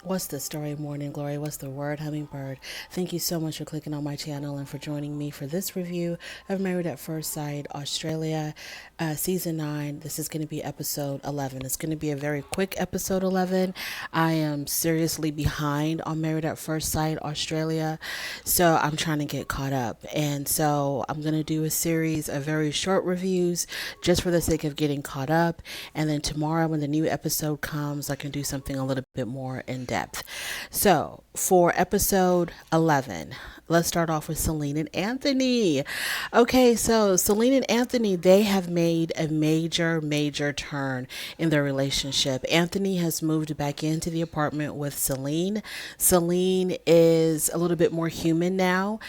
What's the story, Morning Glory? What's the word, Hummingbird? Thank you so much for clicking on my channel and for joining me for this review of Married at First Sight Australia, Season 9. This is going to be episode 11. It's going to be a very quick episode 11. I am seriously behind on Married at First Sight Australia, so I'm trying to get caught up. And so I'm going to do a series of very short reviews just for the sake of getting caught up. And then tomorrow, when the new episode comes, I can do something a little bit more in depth. So for episode 11, let's start off with Celine and Anthony. Okay, so Celine and Anthony, they have made a major turn in their relationship. Anthony has moved back into the apartment with Celine. Celine is a little bit more human now.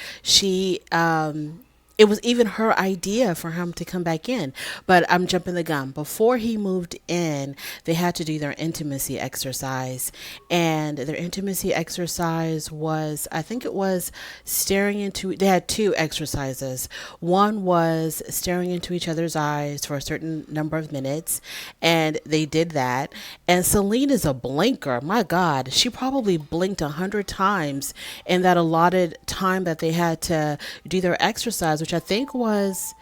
It was even her idea for him to come back in, but I'm jumping the gun. Before he moved in, they had to do their intimacy exercise, and their intimacy exercise was, I think it was they had two exercises. One was staring into each other's eyes for a certain number of minutes, and they did that. And Celine is a blinker. My God, she probably blinked 100 times in that allotted time that they had to do their exercise, which I think was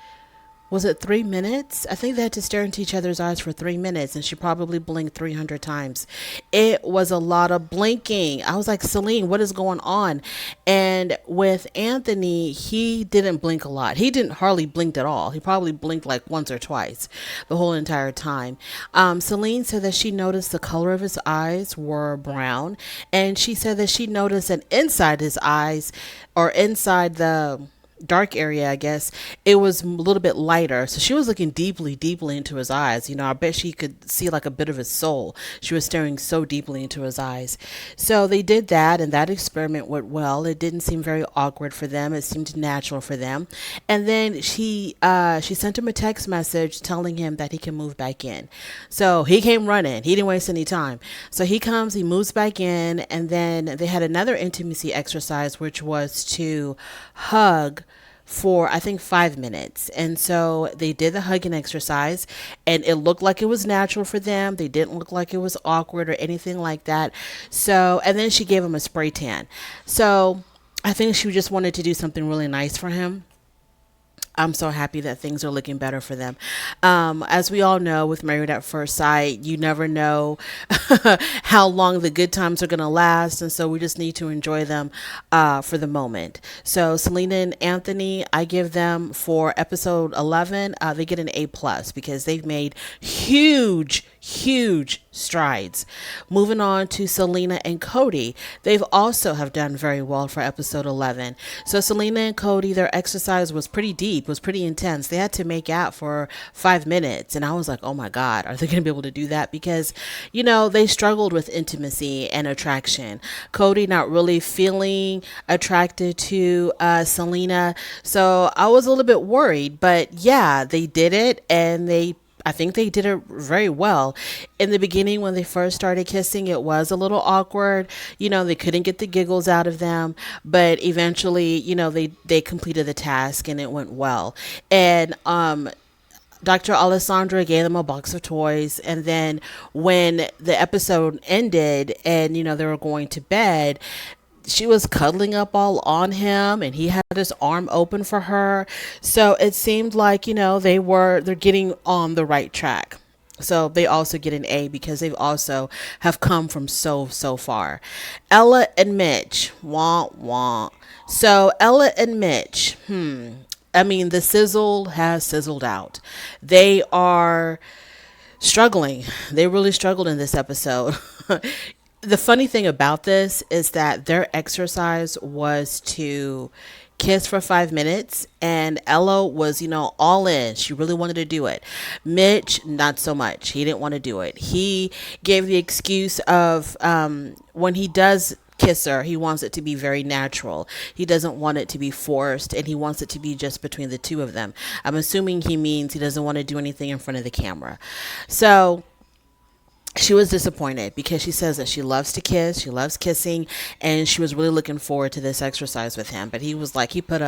it 3 minutes? I think they had to stare into each other's eyes for 3 minutes, and she probably blinked 300 times. It was a lot of blinking. I was like, Celine, what is going on? And with Anthony, he didn't blink a lot. He didn't hardly blink at all. He probably blinked like once or twice the whole entire time. Celine said that she noticed the color of his eyes were brown, and she said that she noticed that inside his eyes, or inside the dark area, I guess, it was a little bit lighter. So she was looking deeply into his eyes. I bet she could see like a bit of his soul. She was staring so deeply into his eyes. So they did that, and that experiment went well. It didn't seem very awkward for them. It seemed natural for them. And then she sent him a text message telling him that he can move back in. So he came running. He didn't waste any time. So he comes, he moves back in, and then they had another intimacy exercise, which was to hug for I think 5 minutes. And so they did the hugging exercise, and it looked like it was natural for them. They didn't look like it was awkward or anything like that. So, and then she gave him a spray tan. So I think she just wanted to do something really nice for him. I'm so happy that things are looking better for them. As we all know, with Married at First Sight, you never know how long the good times are going to last. And so we just need to enjoy them for the moment. So Selena and Anthony, I give them for episode 11, they get an A+ because they've made huge strides. Moving on to Selena and Cody, they've also have done very well for episode 11. So Selena and Cody, their exercise was pretty deep, was pretty intense. They had to make out for 5 minutes, and I was like, oh my God, are they going to be able to do that? Because they struggled with intimacy and attraction. Cody not really feeling attracted to Selena, so I was a little bit worried. But yeah, they did it, and I think they did it very well. In the beginning, when they first started kissing, it was a little awkward. They couldn't get the giggles out of them, but eventually, they completed the task and it went well. And Dr. Alessandra gave them a box of toys, and then when the episode ended and they were going to bed, she was cuddling up all on him, and he had his arm open for her. So it seemed like, they're getting on the right track. So they also get an A because they've also have come from so far. Ella and Mitch, wah wah. So Ella and Mitch, I mean, the sizzle has sizzled out. They are struggling. They really struggled in this episode. The funny thing about this is that their exercise was to kiss for 5 minutes, and Ella was, all in. She really wanted to do it. Mitch, not so much. He didn't want to do it. He gave the excuse of when he does kiss her, he wants it to be very natural. He doesn't want it to be forced, and he wants it to be just between the two of them. I'm assuming he means he doesn't want to do anything in front of the camera. So she was disappointed because she says that she loves to kiss, she loves kissing, and she was really looking forward to this exercise with him. But he was like, he put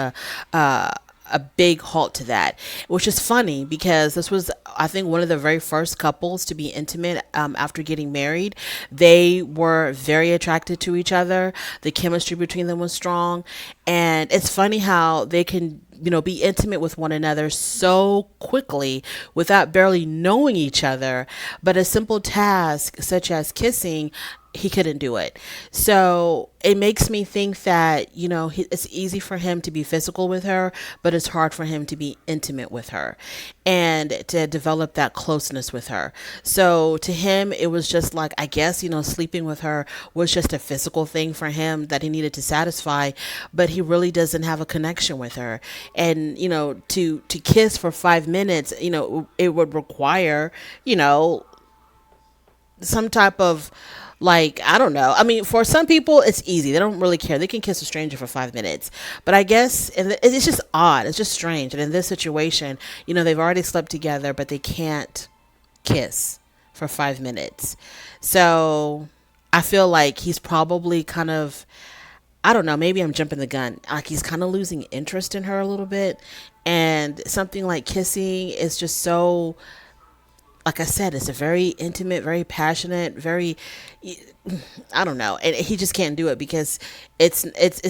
a big halt to that, which is funny because this was, I think, one of the very first couples to be intimate after getting married. They were very attracted to each other. The chemistry between them was strong. And it's funny how they can, be intimate with one another so quickly without barely knowing each other. But a simple task such as kissing, he couldn't do it. So it makes me think that, it's easy for him to be physical with her, but it's hard for him to be intimate with her and to develop that closeness with her. So to him, it was just like, I guess, sleeping with her was just a physical thing for him that he needed to satisfy, but he really doesn't have a connection with her. And, to kiss for 5 minutes, it would require, some type of, like, I don't know. I mean, for some people it's easy, they don't really care, they can kiss a stranger for 5 minutes. But I guess, and it's just odd, it's just strange. And in this situation, they've already slept together, but they can't kiss for 5 minutes. So I feel like he's probably kind of, I don't know, maybe I'm jumping the gun, like he's kind of losing interest in her a little bit. And something like kissing is just so, like I said, it's a very intimate, very passionate, very, I don't know, and he just can't do it because it's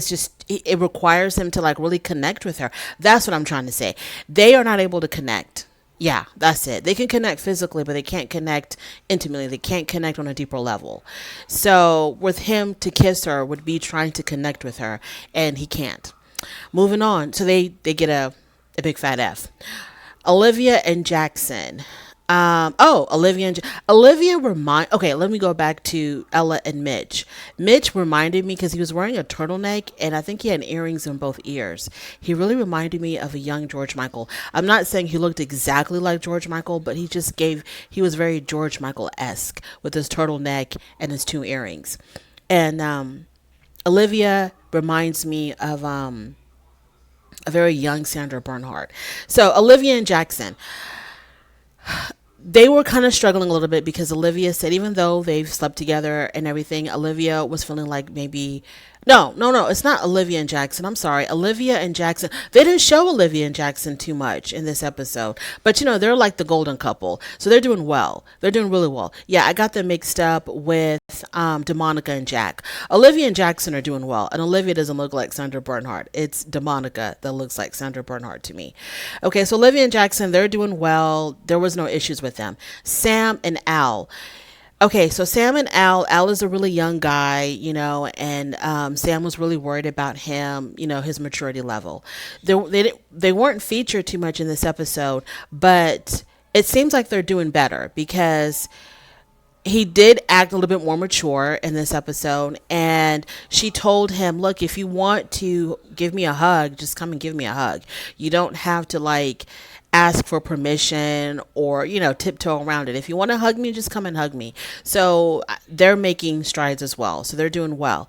just, it requires him to like really connect with her. That's what I'm trying to say. They are not able to connect. Yeah, that's it. They can connect physically, but they can't connect intimately. They can't connect on a deeper level. So with him to kiss her would be trying to connect with her, and he can't. Moving on. So they get a big fat F. Olivia and Jackson. Olivia okay, let me go back to Ella and Mitch. Mitch reminded me because he was wearing a turtleneck and I think he had earrings in both ears. He really reminded me of a young George Michael. I'm not saying he looked exactly like George Michael, but he was very George Michael-esque with his turtleneck and his two earrings. And Olivia reminds me of a very young Sandra Bernhard. So Olivia and Jackson, they were kind of struggling a little bit because Olivia said even though they've slept together and everything, Olivia was feeling like maybe, no, it's not Olivia and Jackson. I'm sorry. Olivia and Jackson. They didn't show Olivia and Jackson too much in this episode, but they're like the golden couple. So they're doing well. They're doing really well. Yeah, I got them mixed up with DeMonica and Jack. Olivia and Jackson are doing well, and Olivia doesn't look like Sandra Bernhard. It's DeMonica that looks like Sandra Bernhard to me. Okay, so Olivia and Jackson, they're doing well. There was no issues with them. Sam and Al. Okay, so Sam and Al is a really young guy, and Sam was really worried about him, his maturity level. They weren't featured too much in this episode, but it seems like they're doing better because he did act a little bit more mature in this episode, and she told him, look, if you want to give me a hug, just come and give me a hug. You don't have to like ask for permission or tiptoe around it. If you want to hug me, just come and hug me. So they're making strides as well, so they're doing well.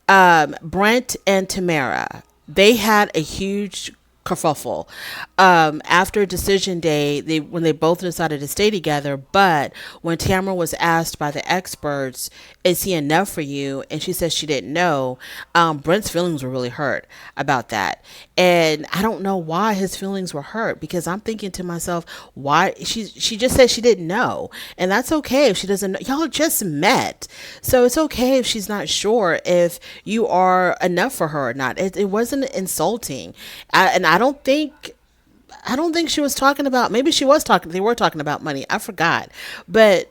Brent and Tamara, they had a huge kerfuffle after decision day, when they both decided to stay together. But when Tamara was asked by the experts, is he enough for you, and she said she didn't know, Brent's feelings were really hurt about that. And I don't know why his feelings were hurt, because I'm thinking to myself, why she just said she didn't know, and that's okay if she doesn't know. Y'all just met, so it's okay if she's not sure if you are enough for her or not. It wasn't insulting. I don't think she was talking about, maybe they were talking about money. I forgot. But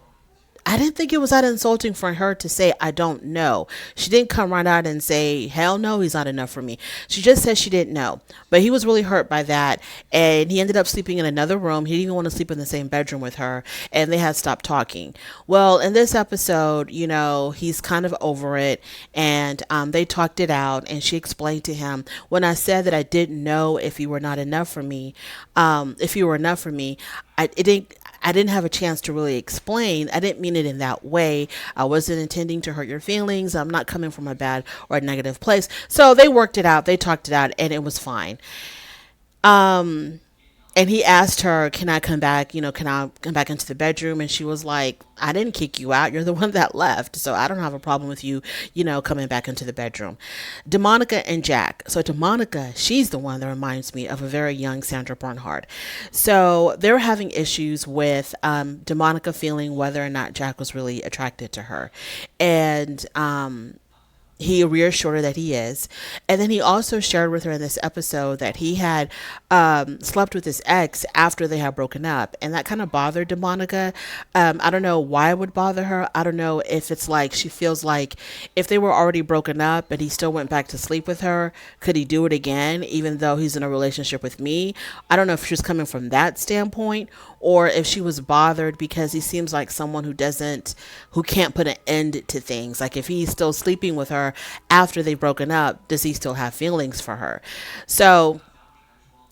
I didn't think it was that insulting for her to say, I don't know. She didn't come right out and say, hell no, he's not enough for me. She just said she didn't know. But he was really hurt by that. And he ended up sleeping in another room. He didn't even want to sleep in the same bedroom with her. And they had stopped talking. Well, in this episode, he's kind of over it. And they talked it out. And she explained to him, when I said that I didn't know if you were not enough for me, if you were enough for me, I didn't have a chance to really explain. I didn't mean it in that way. I wasn't intending to hurt your feelings. I'm not coming from a bad or a negative place. So they worked it out. They talked it out, and it was fine. And he asked her, can I come back? Can I come back into the bedroom? And she was like, I didn't kick you out. You're the one that left. So I don't have a problem with you, coming back into the bedroom. DeMonica and Jack. So DeMonica, she's the one that reminds me of a very young Sandra Bernhard. So they were having issues with DeMonica feeling whether or not Jack was really attracted to her. And he reassured her that he is. And then he also shared with her in this episode that he had slept with his ex after they had broken up. And that kind of bothered DeMonica. I don't know why it would bother her. I don't know if it's like she feels like if they were already broken up and he still went back to sleep with her, could he do it again, even though he's in a relationship with me? I don't know if she's coming from that standpoint or if she was bothered because he seems like someone who can't put an end to things. Like if he's still sleeping with her after they've broken up, does he still have feelings for her? So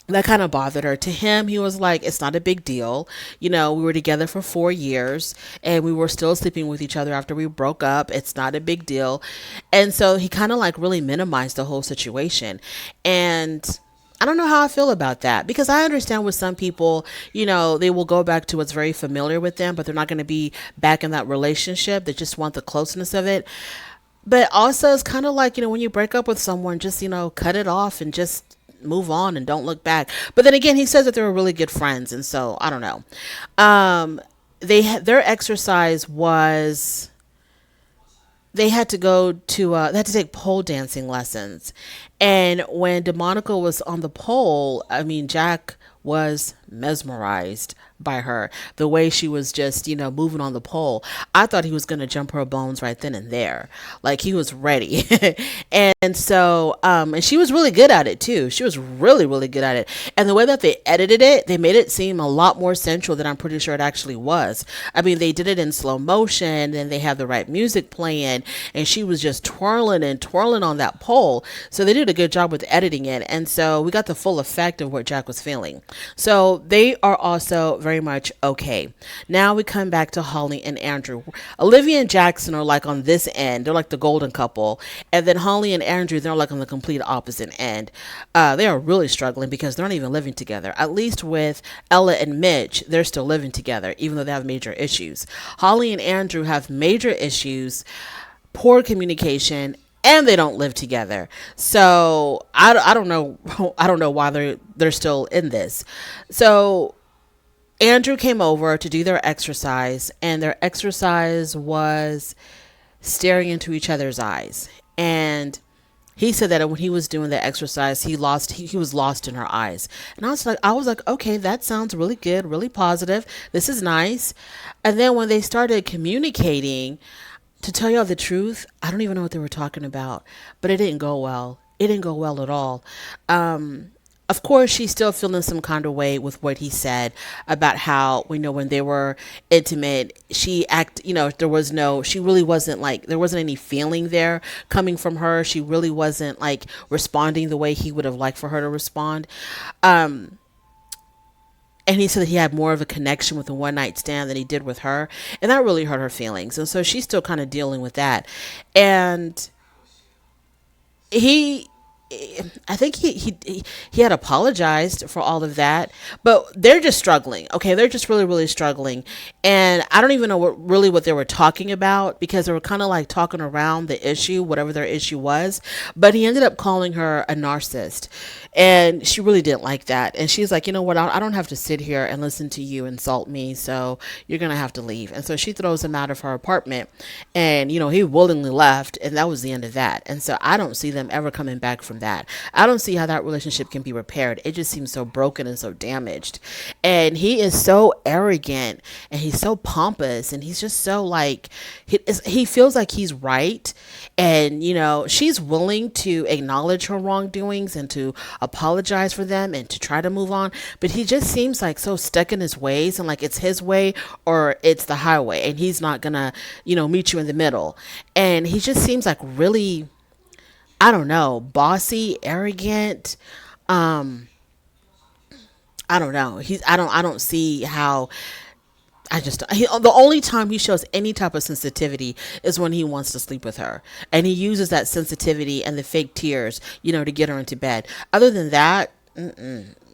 that kind of bothered her. To him, he was like, it's not a big deal. We were together for 4 years and we were still sleeping with each other after we broke up. It's not a big deal. And so he kind of like really minimized the whole situation. And I don't know how I feel about that because I understand with some people, they will go back to what's very familiar with them, but they're not going to be back in that relationship. They just want the closeness of it. But also it's kind of like, when you break up with someone, just, cut it off and just move on and don't look back. But then again, he says that they were really good friends. And so I don't know. Their exercise was they had to they had to take pole dancing lessons. And when DeMonica was on the pole, I mean, Jack was mesmerized by her, the way she was just, moving on the pole. I thought he was going to jump her bones right then and there. Like he was ready. And so, and she was really good at it too. She was really, really good at it. And the way that they edited it, they made it seem a lot more sensual than I'm pretty sure it actually was. I mean, they did it in slow motion and they had the right music playing and she was just twirling and twirling on that pole. So they did a good job with editing it. And so we got the full effect of what Jack was feeling. So they are also very much okay. Now we come back to Holly and Andrew. Olivia and Jackson are like on this end. They're like the golden couple. And then Holly and Andrew, they're like on the complete opposite end. They are really struggling because they're not even living together. At least with Ella and Mitch, they're still living together, even though they have major issues. Holly and Andrew have major issues, poor communication, and they don't live together. So I don't know. I don't know why they're still in this. So Andrew came over to do their exercise, and their exercise was staring into each other's eyes. And he said that when he was doing the exercise, he was lost in her eyes. And I was like, okay, that sounds really good, really positive. This is nice. And then when they started communicating, to tell y'all the truth, I don't even know what they were talking about, but it didn't go well. It didn't go well at all. Of course, she's still feeling some kind of way with what he said about how, when they were intimate, she she really wasn't like, there wasn't any feeling there coming from her. She really wasn't like responding the way he would have liked for her to respond. And he said that he had more of a connection with the one night stand than he did with her. And that really hurt her feelings. And so she's still kind of dealing with that. And I think he had apologized for all of that, but they're just struggling. Okay. They're just really, really struggling. And I don't even know what they were talking about because they were kind of like talking around the issue, whatever their issue was. But he ended up calling her a narcissist. And she really didn't like that. And she's like, you know what? I don't have to sit here and listen to you insult me. So you're going to have to leave. And so she throws him out of her apartment and, he willingly left. And that was the end of that. And so I don't see them ever coming back from that. I don't see how that relationship can be repaired. It just seems so broken and so damaged. And he is so arrogant and he's so pompous and he's just so like, he feels like he's right. And, she's willing to acknowledge her wrongdoings and to apologize for them and to try to move on. But he just seems like so stuck in his ways and like it's his way or it's the highway and he's not gonna, meet you in the middle. And he just seems like really, I don't know, bossy, arrogant. I don't know. I don't see how. The only time he shows any type of sensitivity is when he wants to sleep with her. And he uses that sensitivity and the fake tears, to get her into bed. Other than that,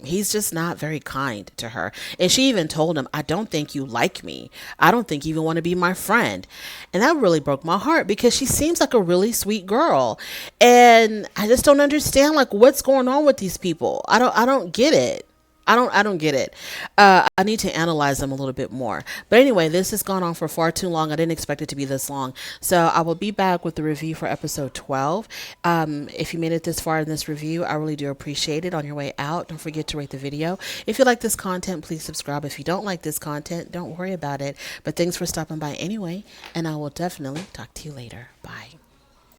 He's just not very kind to her. And she even told him, I don't think you like me. I don't think you even want to be my friend. And that really broke my heart because she seems like a really sweet girl. And I just don't understand like what's going on with these people. I don't get it. I don't get it. I need to analyze them a little bit more. But anyway, this has gone on for far too long. I didn't expect it to be this long. So I will be back with the review for episode 12. If you made it this far in this review, I really do appreciate it. On your way out, don't forget to rate the video. If you like this content, please subscribe. If you don't like this content, don't worry about it. But thanks for stopping by anyway. And I will definitely talk to you later. Bye.